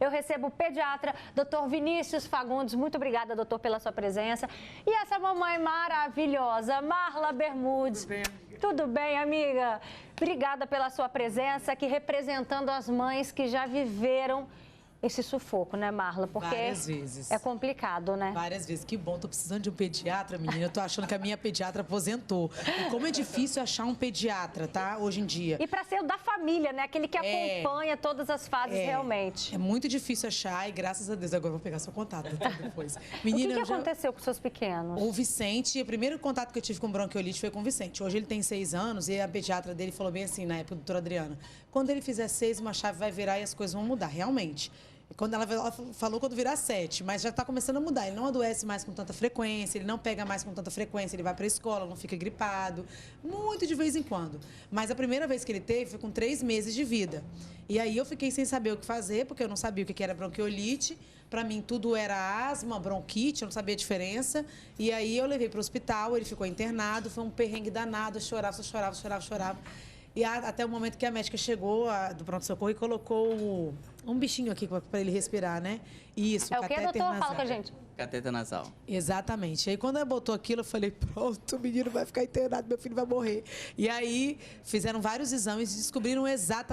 eu recebo o pediatra, Dr. Vinícius Fagundes. Muito obrigada, doutor, pela sua presença. E essa mamãe maravilhosa, Marla Bermudes. Tudo bem, amiga? Tudo bem, amiga? Obrigada pela sua presença aqui, representando as mães que já viveram esse sufoco, né, Marla? Porque várias vezes. É complicado, né? Várias vezes. Que bom, tô precisando de um pediatra, menina. Eu tô achando que a minha pediatra aposentou. E como é difícil achar um pediatra, tá? Hoje em dia. E para ser o da família, né? Aquele que acompanha todas as fases realmente. É muito difícil achar e graças a Deus, agora eu vou pegar seu contato depois. Menina, o que aconteceu com seus pequenos? O Vicente, o primeiro contato que eu tive com bronquiolite foi com o Vicente. Hoje ele tem 6 anos e a pediatra dele falou bem assim, na época, a doutora Adriana, quando ele fizer 6, uma chave vai virar e as coisas vão mudar, realmente. Quando ela falou quando virar 7, mas já está começando a mudar. Ele não adoece mais com tanta frequência, ele não pega mais com tanta frequência, ele vai para a escola, não fica gripado, muito de vez em quando. Mas a primeira vez que ele teve foi com 3 meses de vida. E aí eu fiquei sem saber o que fazer, porque eu não sabia o que era bronquiolite. Para mim tudo era asma, bronquite, eu não sabia a diferença. E aí eu levei para o hospital, ele ficou internado, foi um perrengue danado, eu chorava. E até o momento que a médica chegou do pronto-socorro e colocou um bichinho aqui para ele respirar, né? Isso, é o que, doutor? Nasal. Fala com a gente. Catéter nasal. Exatamente. E aí, quando ela botou aquilo, eu falei, pronto, o menino vai ficar internado, meu filho vai morrer. E aí, fizeram vários exames e descobriram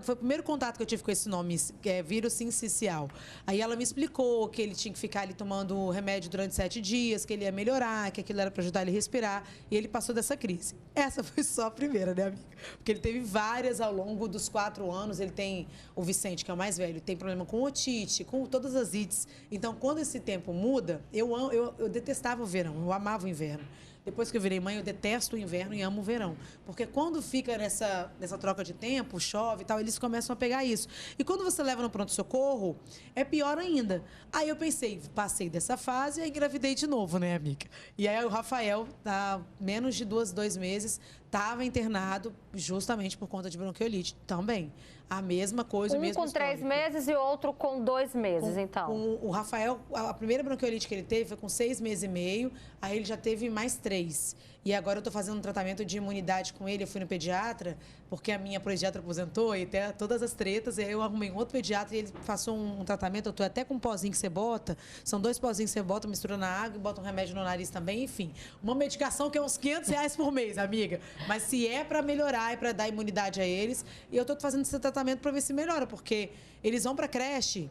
foi o primeiro contato que eu tive com esse nome, que é vírus sincicial. Aí ela me explicou que ele tinha que ficar ali tomando remédio durante 7 dias, que ele ia melhorar, que aquilo era para ajudar ele a respirar. E ele passou dessa crise. Essa foi só a primeira, né, amiga? Porque ele teve várias ao longo dos 4 anos. Ele tem, o Vicente, que é o mais velho, tem problema com otite, com todas as ites. Então, quando esse tempo muda, eu detestava o verão, eu amava o inverno. Depois que eu virei mãe, eu detesto o inverno e amo o verão. Porque quando fica nessa troca de tempo, chove e tal, eles começam a pegar isso. E quando você leva no pronto-socorro, é pior ainda. Aí eu pensei, passei dessa fase e aí engravidei de novo, né, amiga? E aí o Rafael, há menos de 2 meses, estava internado justamente por conta de bronquiolite também. A mesma coisa, o mesmo com 3 meses e outro com 2 meses, então. O Rafael, a primeira bronquiolite que ele teve foi com 6 meses e meio, aí ele já teve mais 3. E agora eu estou fazendo um tratamento de imunidade com ele. Eu fui no pediatra, porque a minha pediatra aposentou e até todas as tretas. E aí eu arrumei um outro pediatra e ele passou um tratamento. Eu estou até com um pozinho que você bota. São 2 pozinhos que você bota, mistura na água e bota um remédio no nariz também. Enfim, uma medicação que é uns R$500 por mês, amiga. Mas se é para melhorar, é para dar imunidade a eles. E eu estou fazendo esse tratamento para ver se melhora, porque eles vão para a creche.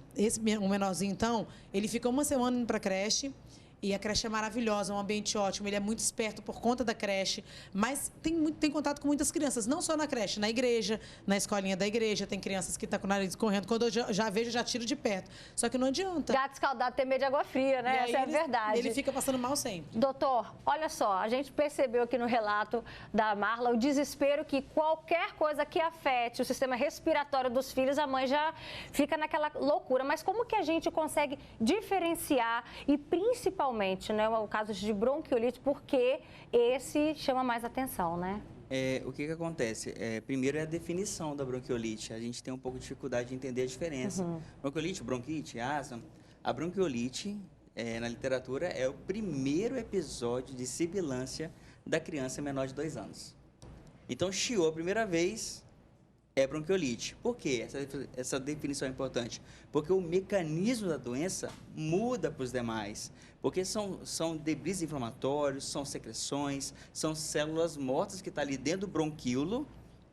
O menorzinho, então, ele fica 1 semana indo para a creche. E a creche é maravilhosa, é um ambiente ótimo, ele é muito esperto por conta da creche, mas tem contato com muitas crianças, não só na creche, na igreja, na escolinha da igreja, tem crianças que estão com o nariz correndo, quando eu já vejo, já tiro de perto. Só que não adianta. Gato escaldado tem medo de água fria, né? Essa é a verdade. Ele fica passando mal sempre. Doutor, olha só, a gente percebeu aqui no relato da Marla o desespero que qualquer coisa que afete o sistema respiratório dos filhos, a mãe já fica naquela loucura. Mas como que a gente consegue diferenciar e principalmente, né, o caso de bronquiolite, porque esse chama mais atenção, né? O que acontece? Primeiro é a definição da bronquiolite. A gente tem um pouco de dificuldade de entender a diferença. Bronquiolite, bronquite, asma. A bronquiolite, na literatura, é o primeiro episódio de sibilância da criança menor de 2 anos. Então, chiou a primeira vez, é bronquiolite. Por quê? Essa definição é importante. Porque o mecanismo da doença muda para os demais. Porque são debris inflamatórios, são secreções, são células mortas que estão ali dentro do bronquíolo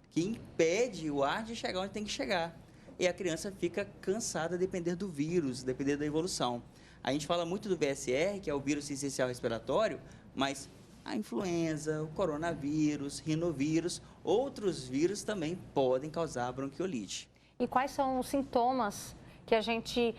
que impede o ar de chegar onde tem que chegar. E a criança fica cansada a depender do vírus, depender da evolução. A gente fala muito do VSR, que é o vírus sincicial respiratório, mas a influenza, o coronavírus, rinovírus, outros vírus também podem causar bronquiolite. E quais são os sintomas que a gente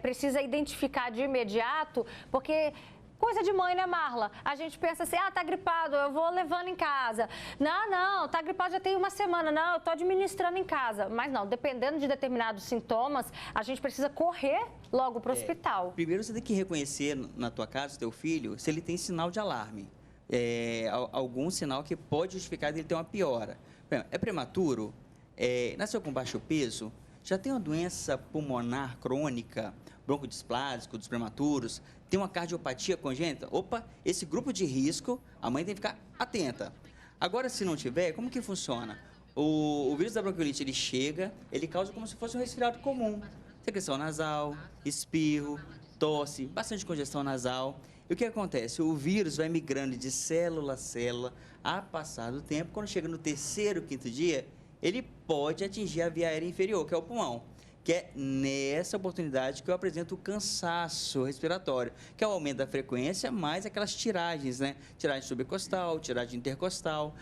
precisa identificar de imediato? Porque coisa de mãe, né, Marla? A gente pensa assim, tá gripado, eu vou levando em casa. Não, tá gripado já tem 1 semana. Não, eu tô administrando em casa. Mas não, dependendo de determinados sintomas, a gente precisa correr logo para o hospital. Primeiro você tem que reconhecer na tua casa, teu filho, se ele tem sinal de alarme. Algum sinal que pode justificar ele ter uma piora. É prematuro? Nasceu com baixo peso? Já tem uma doença pulmonar crônica, broncodisplásico dos prematuros, tem uma cardiopatia congênita? Opa, esse grupo de risco, a mãe tem que ficar atenta. Agora, se não tiver, como que funciona? O vírus da bronquiolite, ele chega, ele causa como se fosse um resfriado comum. secreção nasal, espirro, tosse, bastante congestão nasal. E o que acontece? O vírus vai migrando de célula a célula a passar do tempo. Quando chega no terceiro, quinto dia, ele pode atingir a via aérea inferior, que é o pulmão. Que é nessa oportunidade que eu apresento o cansaço respiratório, que é o aumento da frequência, mais aquelas tiragens, né? Tiragem subcostal, tiragem intercostal,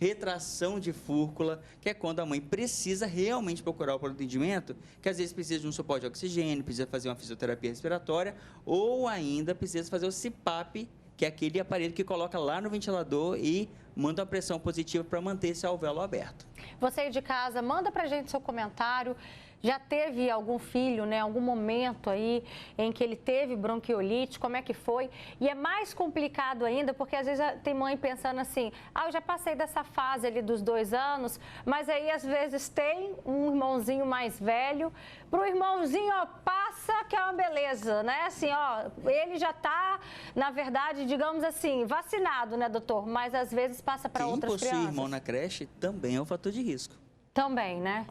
retração de fúrcula, que é quando a mãe precisa realmente procurar o atendimento, que às vezes precisa de um suporte de oxigênio, precisa fazer uma fisioterapia respiratória, ou ainda precisa fazer o CPAP, que é aquele aparelho que coloca lá no ventilador e manda uma pressão positiva para manter esse alvéolo aberto. Você aí de casa, manda pra gente seu comentário. Já teve algum filho, né, algum momento aí em que ele teve bronquiolite, como é que foi? E é mais complicado ainda, porque às vezes tem mãe pensando assim, eu já passei dessa fase ali dos 2 anos, mas aí às vezes tem um irmãozinho mais velho, pro irmãozinho, passa que é uma beleza, né? Assim, ele já tá, na verdade, digamos assim, vacinado, né, doutor? Mas às vezes passa para outras crianças. Quem possui irmão na creche também é um fator de risco. Também, né?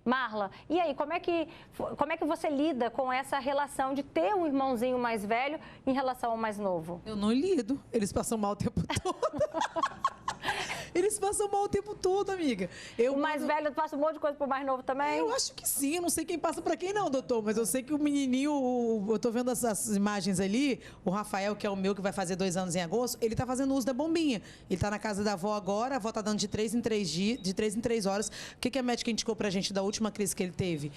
Marla, e aí, como é que você lida com essa relação de ter um irmãozinho mais velho em relação ao mais novo? Eu não lido. Eles passam mal o tempo todo. Eles passam mal o tempo todo, amiga. O mais velho passa um monte de coisa pro mais novo também? Eu acho que sim. Eu não sei quem passa pra quem não, doutor. Mas eu sei que o menininho, eu tô vendo essas imagens ali, o Rafael, que é o meu, que vai fazer 2 anos em agosto, ele tá fazendo uso da bombinha. Ele tá na casa da avó agora, a avó tá dando de 3 em 3 dias, de 3 em 3 horas. O que a médica indicou pra gente da última crise que ele teve?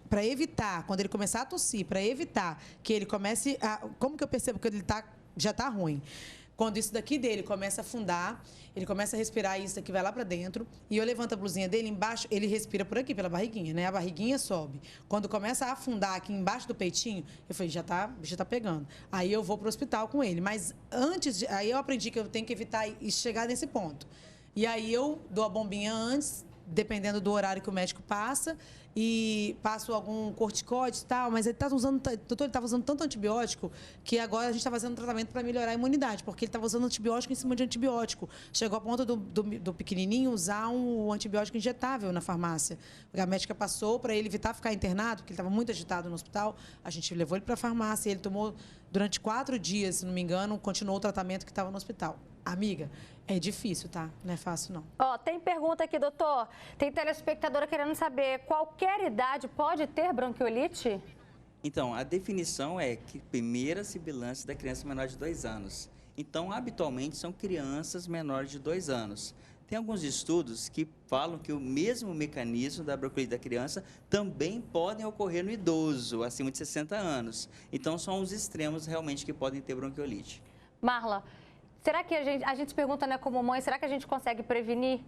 Para evitar, quando ele começar a tossir, para evitar que ele comece a... Como que eu percebo que ele já tá ruim? Quando isso daqui dele começa a afundar, ele começa a respirar e isso daqui vai lá para dentro, e eu levanto a blusinha dele embaixo, ele respira por aqui, pela barriguinha, né? A barriguinha sobe. Quando começa a afundar aqui embaixo do peitinho, eu falei, já tá pegando. Aí eu vou pro hospital com ele. Mas aí eu aprendi que eu tenho que evitar chegar nesse ponto. E aí eu dou a bombinha antes, dependendo do horário que o médico passa, e passo algum corticóide e tal, mas ele tá usando, doutor, ele estava usando tanto antibiótico que agora a gente está fazendo tratamento para melhorar a imunidade, porque ele estava usando antibiótico em cima de antibiótico. Chegou a ponto do pequenininho usar um antibiótico injetável na farmácia. A médica passou para ele evitar ficar internado, porque ele estava muito agitado no hospital. A gente levou ele para a farmácia e ele tomou durante 4 dias, se não me engano, continuou o tratamento que estava no hospital. Amiga, é difícil, tá? Não é fácil, não. Tem pergunta aqui, doutor. Tem telespectadora querendo saber, qualquer idade pode ter bronquiolite? Então, a definição é que primeira sibilância da criança menor de 2 anos. Então, habitualmente, são crianças menores de 2 anos. Tem alguns estudos que falam que o mesmo mecanismo da bronquiolite da criança também podem ocorrer no idoso, acima de 60 anos. Então, são os extremos realmente que podem ter bronquiolite. Marla, será que a gente se pergunta, né, como mãe, será que a gente consegue prevenir?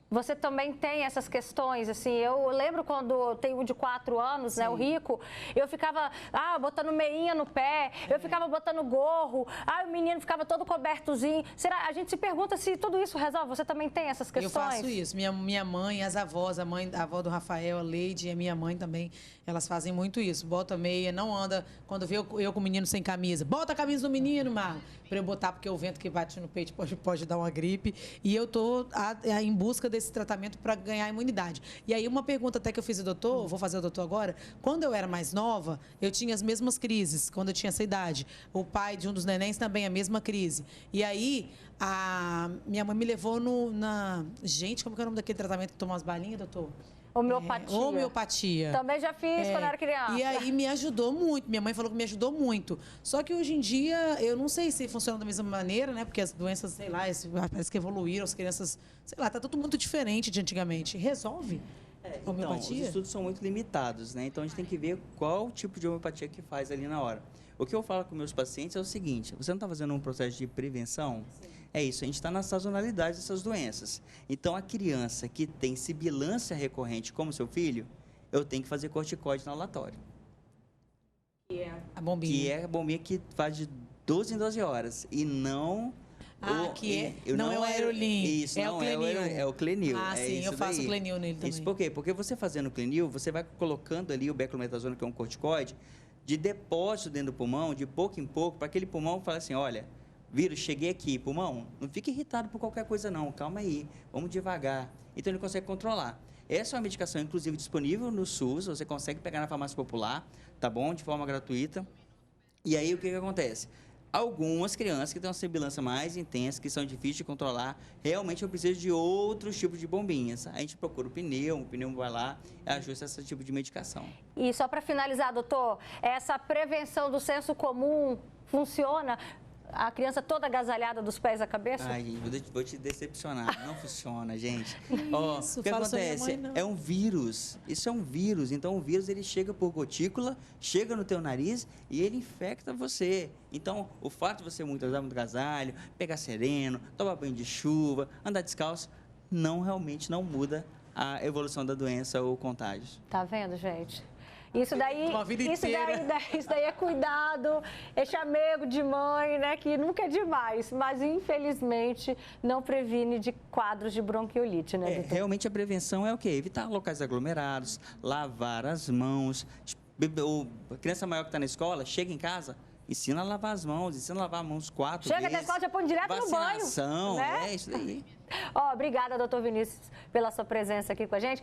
Você também tem essas questões, assim, eu lembro quando eu tenho um de 4 anos, né, o Rico, eu ficava, botando meinha no pé, eu ficava botando gorro, o menino ficava todo cobertozinho. Será, a gente se pergunta se tudo isso resolve, você também tem essas questões? Eu faço isso, minha mãe, as avós, a avó do Rafael, a Leide e a minha mãe também, elas fazem muito isso, bota meia, não anda, quando vê eu com o menino sem camisa, bota a camisa do menino, Marlon, para eu botar, porque o vento que bate no peito pode dar uma gripe, e eu tô em busca desse tratamento para ganhar imunidade. E aí uma pergunta até que eu fiz ao doutor, vou fazer ao doutor agora, quando eu era mais nova, eu tinha as mesmas crises, quando eu tinha essa idade. O pai de um dos nenéns também, a mesma crise. E aí, a minha mãe me levou Gente, como que é o nome daquele tratamento que toma as balinhas, doutor? Homeopatia. Homeopatia. Também já fiz quando era criança. E aí me ajudou muito. Minha mãe falou que me ajudou muito. Só que hoje em dia, eu não sei se funciona da mesma maneira, né? Porque as doenças, sei lá, parece que evoluíram, as crianças, sei lá, tá tudo muito diferente de antigamente. Resolve? Então, os estudos são muito limitados, né? Então a gente tem que ver qual tipo de homeopatia que faz ali na hora. O que eu falo com meus pacientes é o seguinte: você não está fazendo um processo de prevenção? Sim. É isso, a gente está na sazonalidade dessas doenças. Então, a criança que tem sibilância recorrente, como seu filho, eu tenho que fazer corticóide no alatório. Que é a bombinha. Que é a bombinha que faz de 12 em 12 horas. E não... não é o Aerolin. Isso, é não o Clenil. É o Clenil. Sim, eu faço o Clenil nele também. Isso por quê? Porque você fazendo o Clenil, você vai colocando ali o beclometasona, que é um corticoide, de depósito dentro do pulmão, de pouco em pouco, para aquele pulmão falar assim, olha... Vírus, cheguei aqui, pulmão, não fique irritado por qualquer coisa não, calma aí, vamos devagar. Então ele consegue controlar. Essa é uma medicação, inclusive, disponível no SUS, você consegue pegar na farmácia popular, tá bom? De forma gratuita. E aí, o que acontece? Algumas crianças que têm uma sibilância mais intensa, que são difíceis de controlar, realmente eu preciso de outros tipos de bombinhas. A gente procura o pneu vai lá e ajusta esse tipo de medicação. E só para finalizar, doutor, essa prevenção do senso comum funciona? A criança toda agasalhada dos pés à cabeça? Ai, gente, vou te decepcionar. Não funciona, gente. Isso, o que fala sobre a acontece? mãe, não. É um vírus. Isso é um vírus. Então, o vírus, ele chega por gotícula, chega no teu nariz e ele infecta você. Então, o fato de você usar muito agasalho, pegar sereno, tomar banho de chuva, andar descalço, realmente não muda a evolução da doença ou contágios. Tá vendo, gente? Isso daí é cuidado, é chamego de mãe, né? Que nunca é demais, mas infelizmente não previne de quadros de bronquiolite, né, doutor? Realmente a prevenção é o quê? Evitar locais aglomerados, lavar as mãos. A criança maior que está na escola, chega em casa, ensina a lavar as mãos, ensina a lavar as mãos 4 vezes. Chega da escola, já põe direto no banho. Vacinação, Né? é isso daí. Obrigada, doutor Vinícius, pela sua presença aqui com a gente.